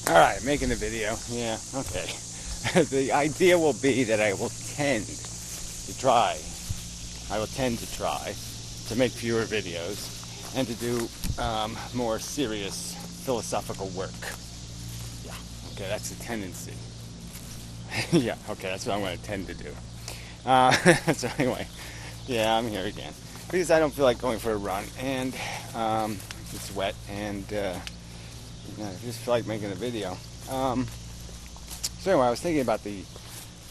Alright, making a video. Yeah, okay. The idea will be that I will tend to try. I will tend to try to make fewer videos and to do more serious philosophical work. Yeah, okay, that's a tendency. Yeah, okay, that's what I'm going to tend to do. So anyway, yeah, I'm here again. Because I don't feel like going for a run, and it's wet, and I just feel like making a video. So anyway, I was thinking about the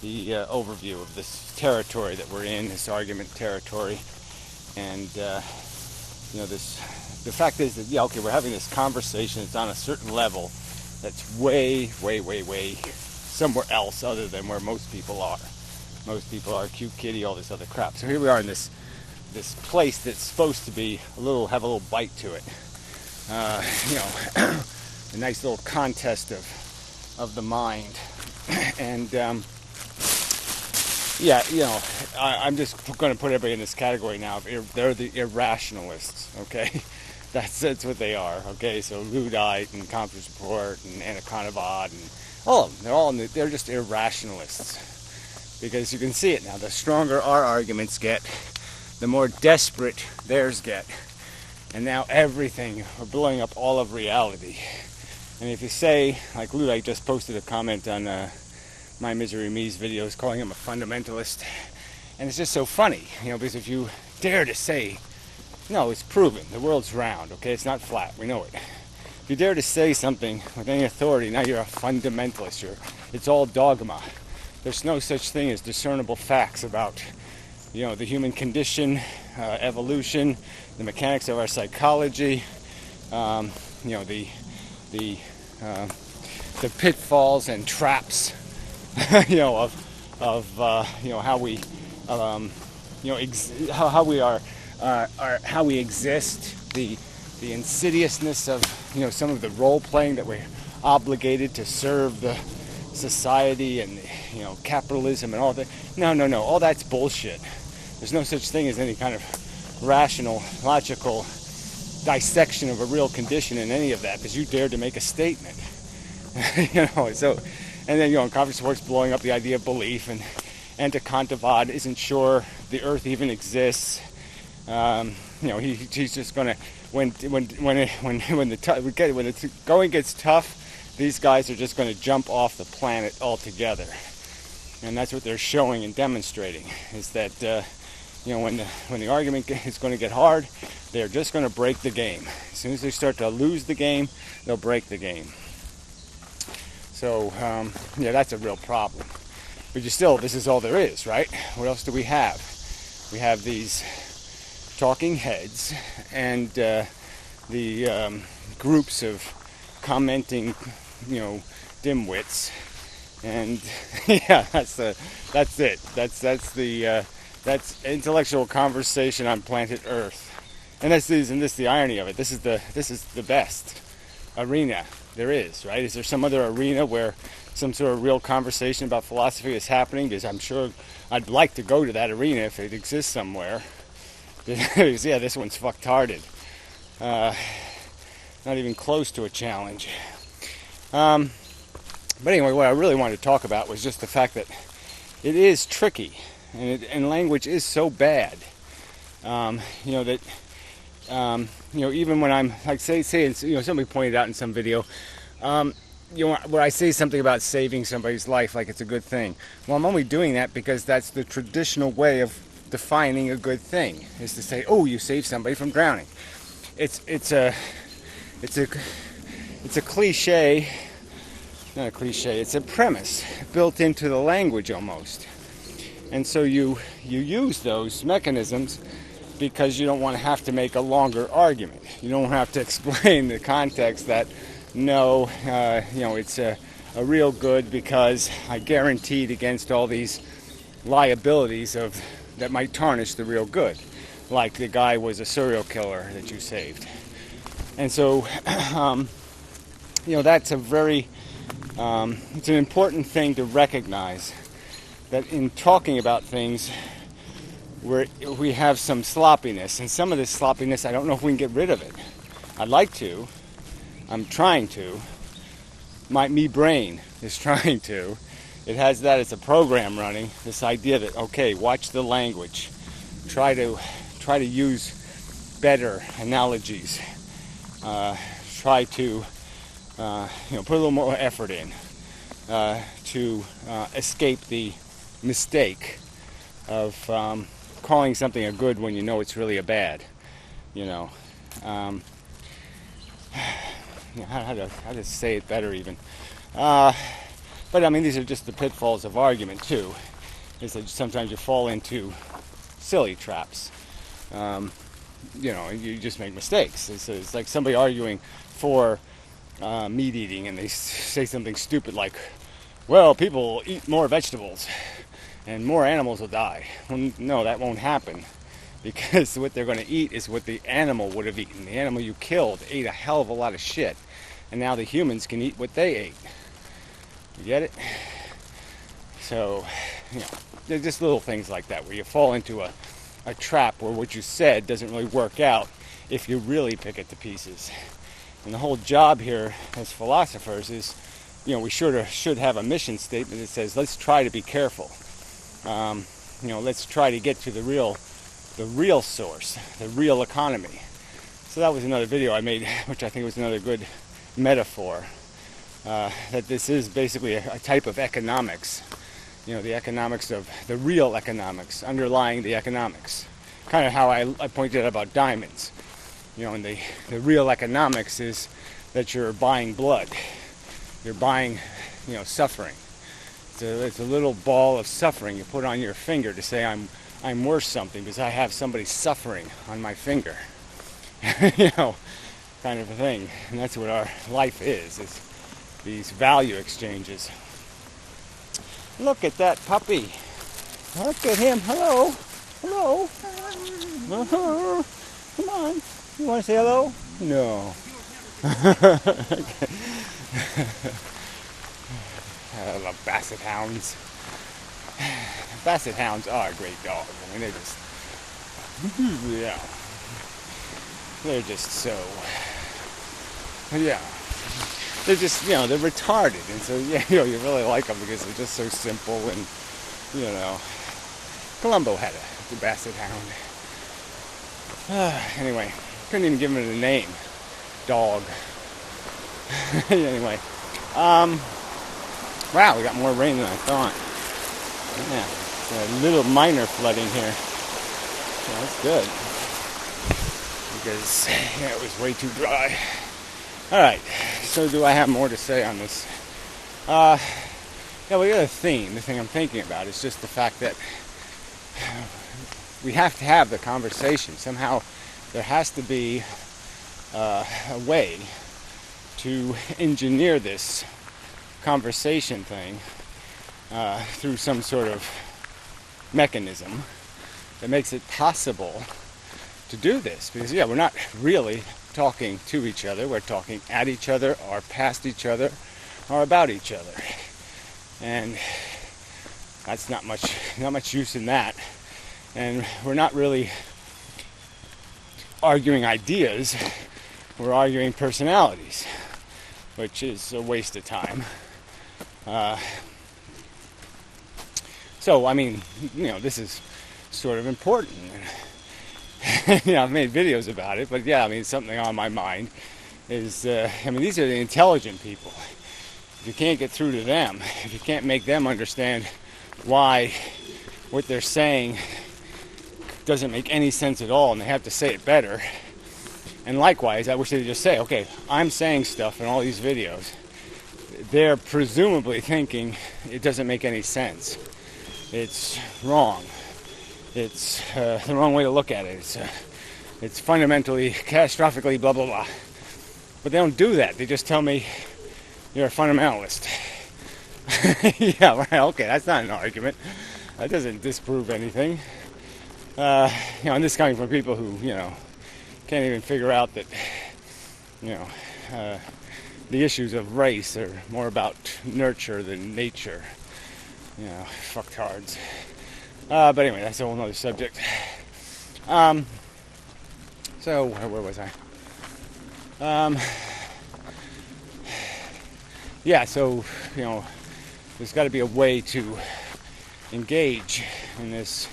overview of this territory that we're in, this argument territory, and the fact is that okay, we're having this conversation. It's on a certain level that's way somewhere else other than where most people are. Most people are cute kitty, all this other crap. So here we are in this place that's supposed to be have a little bite to it. A nice little contest of the mind. And I'm just going to put everybody in this category now. They're the irrationalists, okay? That's what they are, okay? So Luddite and Conference Report and Anaconda and all of them, they're just irrationalists. Because you can see it now. The stronger our arguments get, the more desperate theirs get. And now we're blowing up all of reality. And if you say, like Luddite just posted a comment on My Misery Me's videos calling him a fundamentalist, and it's just so funny, because if you dare to say, no, it's proven, the world's round, okay, it's not flat, we know it. If you dare to say something with any authority, now you're a fundamentalist, it's all dogma. There's no such thing as discernible facts about, the human condition, evolution, the mechanics of our psychology, the pitfalls and traps, of how we, how we exist, the insidiousness of some of the role playing that we're obligated to serve the society and capitalism and all that. No, all that's bullshit. There's no such thing as any kind of rational, logical dissection of a real condition in any of that, because you dared to make a statement. So, and then Conference Report's blowing up the idea of belief, and Anaconda isn't sure the Earth even exists. He's just gonna when the going gets tough, these guys are just going to jump off the planet altogether. And that's what they're showing and demonstrating, is that when the argument is going to get hard, they're just going to break the game. As soon as they start to lose the game, they'll break the game. So that's a real problem. But this is all there is, right? What else do we have? We have these talking heads and the groups of commenting, dimwits, and that's intellectual conversation on planet Earth. And this is the irony of it. This is the best arena there is, right? Is there some other arena where some sort of real conversation about philosophy is happening? Because I'm sure I'd like to go to that arena if it exists somewhere. Because, this one's fucktarded. Not even close to a challenge. But anyway, what I really wanted to talk about was just the fact that it is tricky, and language is so bad. Even when I'm like say somebody pointed out in some video, where I say something about saving somebody's life like it's a good thing. Well, I'm only doing that because that's the traditional way of defining a good thing, is to say, oh, you saved somebody from drowning. It's a cliche, not a cliche, it's a premise built into the language almost. And so you use those mechanisms because you don't want to have to make a longer argument. You don't have to explain the context that, no, it's a real good because I guaranteed against all these liabilities that might tarnish the real good, like the guy was a serial killer that you saved. And so, that's a very, it's an important thing to recognize, that in talking about things, we have some sloppiness, and some of this sloppiness, I don't know if we can get rid of it. I'd like to. I'm trying to. me brain is trying to. It has that as a program running. This idea that, okay, watch the language, try to use better analogies, try to put a little more effort in to escape the mistake of calling something a good when you know it's really a bad. How to say it better even. But I mean, these are just the pitfalls of argument too. Is that sometimes you fall into silly traps. You just make mistakes. It's like somebody arguing for meat eating, and they say something stupid like, "Well, people eat more vegetables, and more animals will die." Well, no, that won't happen, because what they're going to eat is what the animal would have eaten. The animal you killed ate a hell of a lot of shit, and now the humans can eat what they ate. You get it? So, they're just little things like that where you fall into a trap where what you said doesn't really work out if you really pick it to pieces. And the whole job here as philosophers is, we should have a mission statement that says, let's try to be careful. Let's try to get to the real source, the real economy. So that was another video I made, which I think was another good metaphor. That this is basically a type of economics. The economics of the real economics underlying the economics. Kind of how I pointed out about diamonds. And the real economics is that you're buying blood. You're buying, suffering. It's a little ball of suffering you put on your finger to say I'm worth something because I have somebody suffering on my finger. Kind of a thing. And that's what our life is these value exchanges. Look at that puppy. Look at him. Hello. Hello. Uh-huh. Come on. You want to say hello? No. I love basset hounds. Basset hounds are great dogs. I mean, they're just, they're just so, they're just, they're retarded, and so, you really like them because they're just so simple, and, Columbo had a basset hound. Anyway, couldn't even give him a name. Dog. Anyway, wow, we got more rain than I thought. Yeah, a little minor flooding here. Yeah, that's good. Because, it was way too dry. Alright, so do I have more to say on this? We got a theme. The thing I'm thinking about is just the fact that we have to have the conversation. Somehow there has to be a way to engineer this conversation thing through some sort of mechanism that makes it possible to do this. Because, we're not really talking to each other. We're talking at each other, or past each other, or about each other. And that's not much use in that. And we're not really arguing ideas. We're arguing personalities, which is a waste of time. So, I mean, this is sort of important. I've made videos about it, but something on my mind is, these are the intelligent people. If you can't get through to them, if you can't make them understand why what they're saying doesn't make any sense at all, and they have to say it better. And likewise, I wish they'd just say, okay, I'm saying stuff in all these videos. They're presumably thinking it doesn't make any sense. It's wrong. It's the wrong way to look at it. It's fundamentally, catastrophically, blah, blah, blah. But they don't do that. They just tell me, you're a fundamentalist. Yeah, right, okay, that's not an argument. That doesn't disprove anything. And this coming from people who, can't even figure out that, the issues of race are more about nurture than nature. Fucktards. But anyway, that's a whole other subject. So, where was I? yeah, so, there's got to be a way to engage in this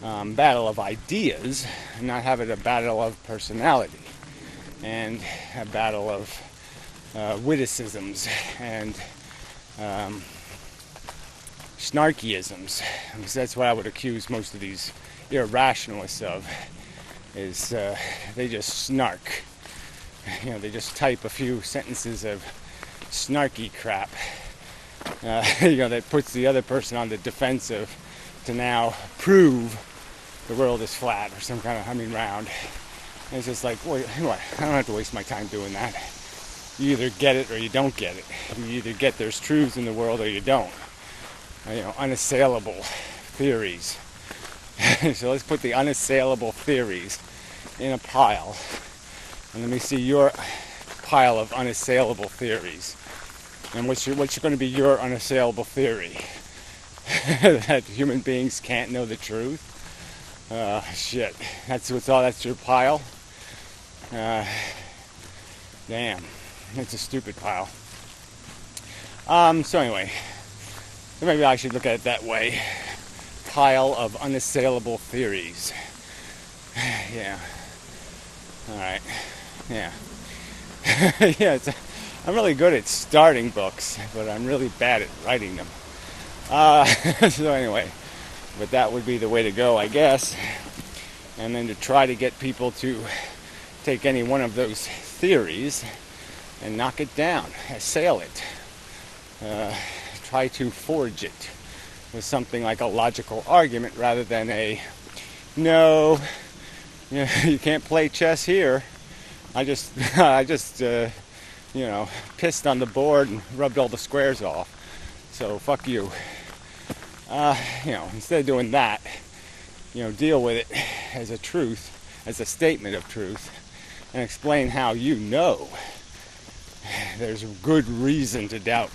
battle of ideas and not have it a battle of personality and a battle of witticisms and snarkyisms, because that's what I would accuse most of these irrationalists of, is they just snark. They just type a few sentences of snarky crap, that puts the other person on the defensive to now prove the world is flat or some kind of round. And it's just like, wait, what? I don't have to waste my time doing that. You either get it or you don't get it. You either get there's truths in the world or you don't. Unassailable theories. So let's put the unassailable theories in a pile. And let me see your pile of unassailable theories. And what's going to be your unassailable theory? That human beings can't know the truth? Shit. That's your pile? Damn. It's a stupid pile. So anyway, maybe I should look at it that way. Pile of unassailable theories. Yeah. Alright. Yeah. Yeah, I'm really good at starting books, but I'm really bad at writing them. So anyway, but that would be the way to go, I guess. And then to try to get people to take any one of those theories and knock it down, assail it, try to forge it with something like a logical argument rather than no, you can't play chess here. I just pissed on the board and rubbed all the squares off. So fuck you. Instead of doing that, deal with it as a truth, as a statement of truth, and explain how there's good reason to doubt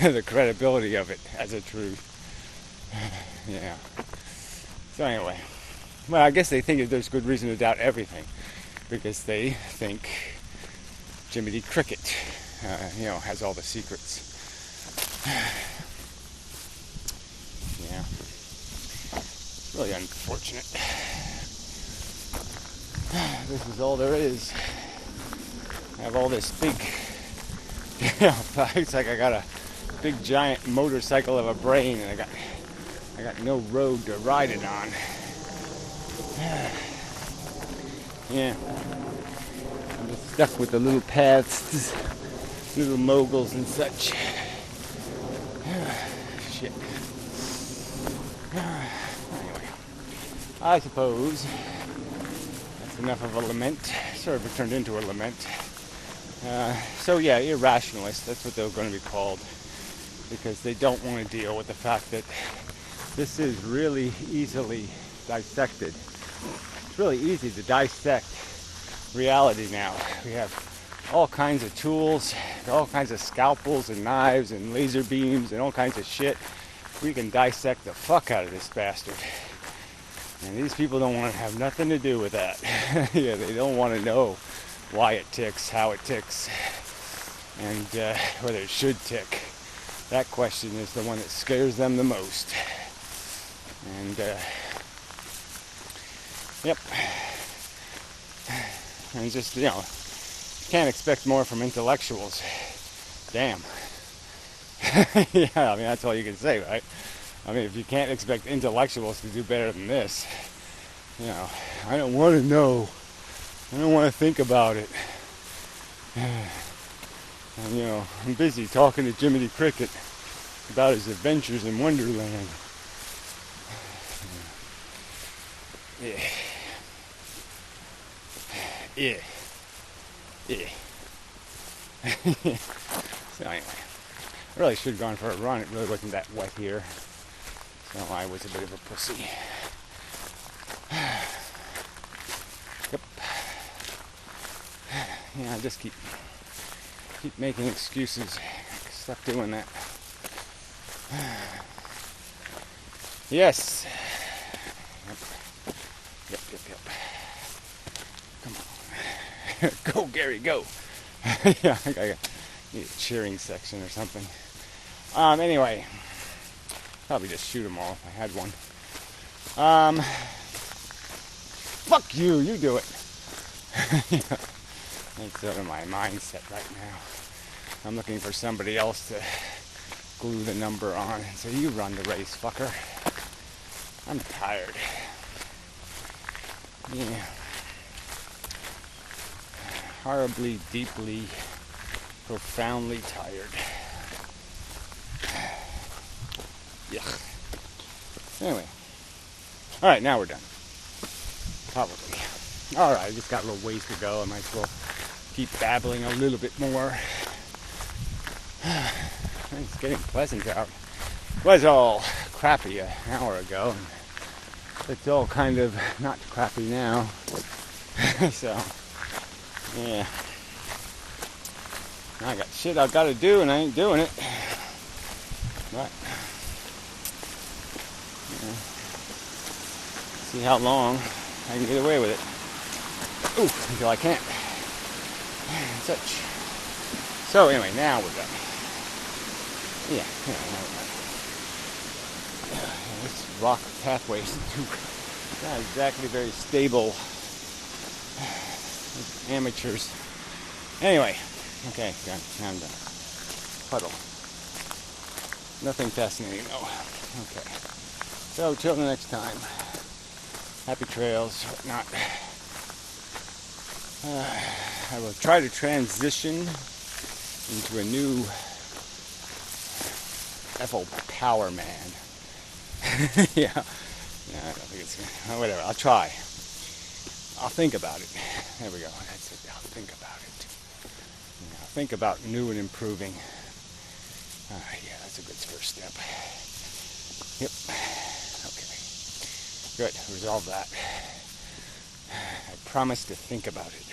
the credibility of it as a truth. Yeah. So anyway, well, I guess they think that there's good reason to doubt everything, because they think Jiminy Cricket, has all the secrets. Yeah. Really unfortunate. This is all there is. I have all this big, it's like I got a big giant motorcycle of a brain, and I got no road to ride it on. Yeah. I'm just stuck with the little paths, little moguls and such. Shit. Anyway, I suppose that's enough of a lament. Sort of turned into a lament. So yeah, irrationalists, that's what they're going to be called, because they don't want to deal with the fact that this is really easily dissected. It's really easy to dissect reality now. We have all kinds of tools, all kinds of scalpels and knives and laser beams and all kinds of shit. We can dissect the fuck out of this bastard. And these people don't want to have nothing to do with that. Yeah, they don't want to know why it ticks, how it ticks, and whether it should tick. That question is the one that scares them the most. And, yep. And just, can't expect more from intellectuals. Damn. Yeah, that's all you can say, right? If you can't expect intellectuals to do better than this, I don't want to know. I don't want to think about it. And, I'm busy talking to Jiminy Cricket about his adventures in Wonderland. Yeah. Yeah. Yeah. So anyway, I really should have gone for a run. It really wasn't that wet here. So I was a bit of a pussy. Yep. Yeah, I just keep making excuses. Stop doing that. Yes. Yep. Come on. Go, Gary, go. Yeah, I Need a cheering section or something. Anyway, probably just shoot them all if I had one. Fuck you, you do it. That's sort of my mindset right now. I'm looking for somebody else to glue the number on and say, you run the race, fucker. I'm tired. Yeah. Horribly, deeply, profoundly tired. Yuck. Anyway. Alright, now we're done. Probably. Alright, I just got a little ways to go. I might as well keep babbling a little bit more. It's getting pleasant out. It was all crappy an hour ago. It's all kind of not crappy now. So, yeah. I got shit I gotta do and I ain't doing it. But, yeah. See how long I can get away with it. Ooh, until I can't. And such. So anyway, now we're done. Yeah, now we're done. This rock pathway is not exactly very stable. Amateurs. Anyway, okay, done. Now I'm done. Puddle. Nothing fascinating though. Okay. So till the next time. Happy trails, whatnot. I will try to transition into a new Eiffel Power Man. Yeah. No, I don't think it's gonna, whatever, I'll try. I'll think about it. There we go. That's it. I'll think about it. Yeah, I'll think about new and improving. Yeah, that's a good first step. Yep. Okay. Good. Resolve that. I promise to think about it.